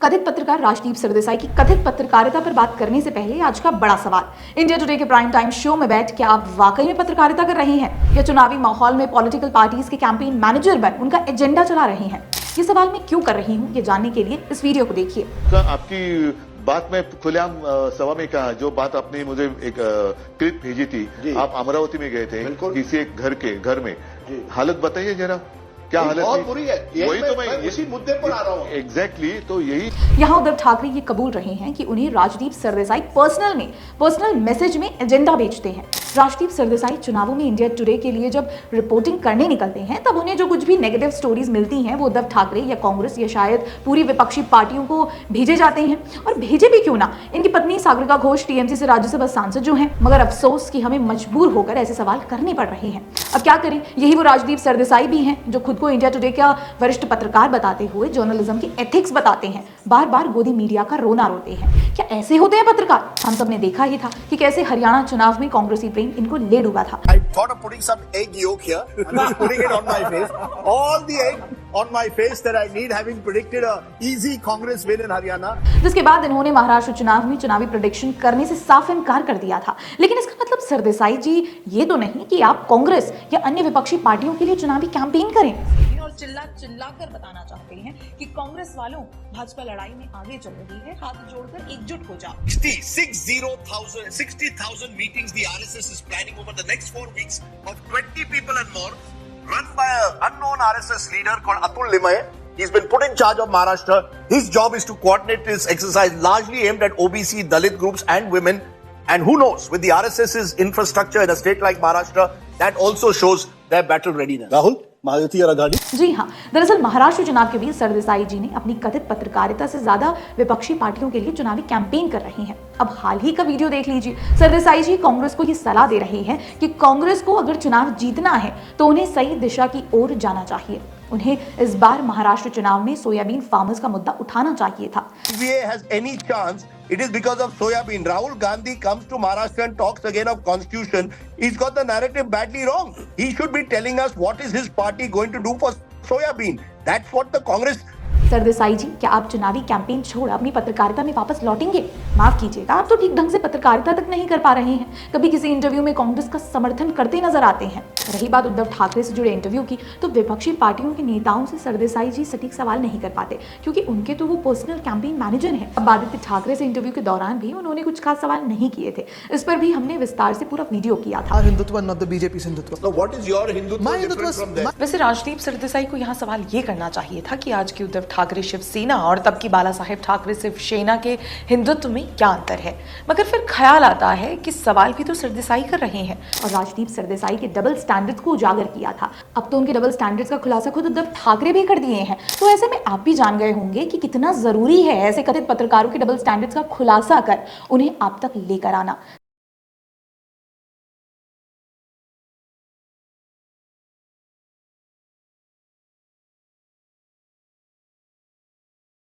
कथित पत्रकार राजदीप सरदेसाई की कथित पत्रकारिता पर बात करने से पहले आज का बड़ा सवाल। इंडिया टुडे के प्राइम टाइम शो में बैठ क्या आप वाकई में पत्रकारिता कर रहे हैं या चुनावी माहौल में पॉलिटिकल पार्टीज के कैंपेन मैनेजर बन उनका एजेंडा चला रहे हैं? ये सवाल मैं क्यों कर रही हूँ ये जानने के लिए इस वीडियो को देखिए। आपकी बात में खुलेआम सभा में कहा, जो बात आपने मुझे एक क्लिप भेजी थी, आप अमरावती में गए थे किसी एक घर में, हालत बताइए जरा, क्या हालत बहुत बुरी है। वही तो मैं इसी मुद्दे पर आ रहा हूँ। एग्जैक्टली, तो यही यहाँ उद्धव ठाकरे ये कबूल रहे हैं कि उन्हें राजदीप सरदेसाई पर्सनल मैसेज में एजेंडा भेजते हैं। राजदीप सरदेसाई चुनावों में इंडिया टुडे के लिए जब रिपोर्टिंग करने निकलते हैं तब उन्हें जो कुछ भी नेगेटिव स्टोरीज मिलती हैं वो उद्धव ठाकरे या कांग्रेस या शायद पूरी विपक्षी पार्टियों को भेजे जाते हैं। और भेजे भी क्यों ना, इनकी पत्नी सागरिका घोष टीएमसी से राज्यसभा सांसद जो हैं, मगर अफसोस कि हमें मजबूर होकर ऐसे सवाल करने पड़ रहे हैं। अब क्या करें, यही वो राजदीप सरदेसाई भी हैं जो खुद को इंडिया टुडे का वरिष्ठ पत्रकार बताते हुए जर्नलिज्म की एथिक्स बताते हैं, बार बार गोदी मीडिया का रोना रोते हैं। क्या ऐसे होते हैं पत्रकार? हम सब ने देखा ही था कि कैसे हरियाणा चुनाव में कांग्रेसी प्रेम इनको ले डूबा था। I thought of putting some egg yolk here and just putting it on my face. All the egg on my face that I need, having predicted a easy Congress win in Haryana. जिसके बाद इन्होंने महाराष्ट्र चुनाव में चुनावी prediction करने से साफ इनकार कर दिया था। लेकिन इसका मतलब सरदेसाई जी ये तो नहीं कि आप कांग्रेस या अन्य विपक्षी पार्टियों के लिए चुनावी कैंपेन करें और चिल्ला कर बताना चाहते हैं कि कांग्रेस वालों भाजपा लड़ाई में आगे चल रही है, हाथ जोड़कर एकजुट हो जाओ। 60,000 meetings the RSS is planning over the next 4 weeks of 20 people and more, run by an unknown RSS leader called Atul Limaye. He's been put in charge of Maharashtra. His job is to coordinate this exercise largely aimed at OBC, Dalit groups and women. And who knows, with the RSS's infrastructure in a state like Maharashtra, that also shows their battle readiness. Rahul? Mayawati और अघाड़ी? जी हाँ, दरअसल महाराष्ट्र चुनाव के बीच सरदेसाई जी ने अपनी कथित पत्रकारिता से ज्यादा विपक्षी पार्टियों के लिए चुनावी कैंपेन कर रही हैं। अब हाल ही का वीडियो देख लीजिए। सरदेसाई जी कांग्रेस को ये सलाह दे रहे हैं कि कांग्रेस को अगर चुनाव जीतना है तो उन्हें सही दिशा की ओर जाना चाहिए। उन्हें इस बार महाराष्ट्र चुनाव में सोयाबीन फार्मर्स का मुद्दा उठाना चाहिए था। has any chance, it is because of soybean. Rahul Gandhi comes to Maharashtra and talks again of constitution. He's got the narrative badly wrong. He should be telling us what is his party going to do for soybean. That's what the Congress. Sardesai जी, क्या आप चुनावी campaign छोड़ अपनी पत्रकारिता में वापस लौटेंगे? माफ कीजिएगा, आप तो ठीक ढंग से पत्रकारिता तक नहीं कर पा रहे हैं। कभी किसी इंटरव्यू में कांग्रेस का समर्थन करते नजर आते हैं। रही बात उद्धव ठाकरे से जुड़े इंटरव्यू की, तो विपक्षी पार्टियों के नेताओं से सरदेसाई जी सटीक सवाल नहीं कर पाते क्योंकि उनके तो वो पर्सनल कैंपेन मैनेजर हैं। अब आदित्य ठाकरे से इंटरव्यू के दौरान भी उन्होंने कुछ खास सवाल नहीं किए थे। इस पर भी हमने विस्तार से पूरा वीडियो किया था। Hindutva not the BJP Hindutva. So what is your Hindutva different from that? वैसे राजदीप सरदेसाई को यहाँ सवाल ये करना चाहिए था कि आज की उद्धव ठाकरे शिवसेना और तब की बाला साहेब ठाकरे शिवसेना के हिंदुत्व में क्या अंतर है, मगर फिर ख्याल आता है कि सवाल भी तो सरदेसाई कर रहे हैं। और राजदीप सरदेसाई के डबल स्टैंडर्ड्स को उजागर किया था। अब तो उनके डबल स्टैंडर्ड्स का खुलासा खुद उद्धव ठाकरे भी कर दिए हैं। तो ऐसे में आप भी जान गए होंगे कि कितना जरूरी है ऐसे कथित पत्रकारों के डबल स्टैंडर्ड्स का खुलासा कर उन्हें आप तक लेकर आना।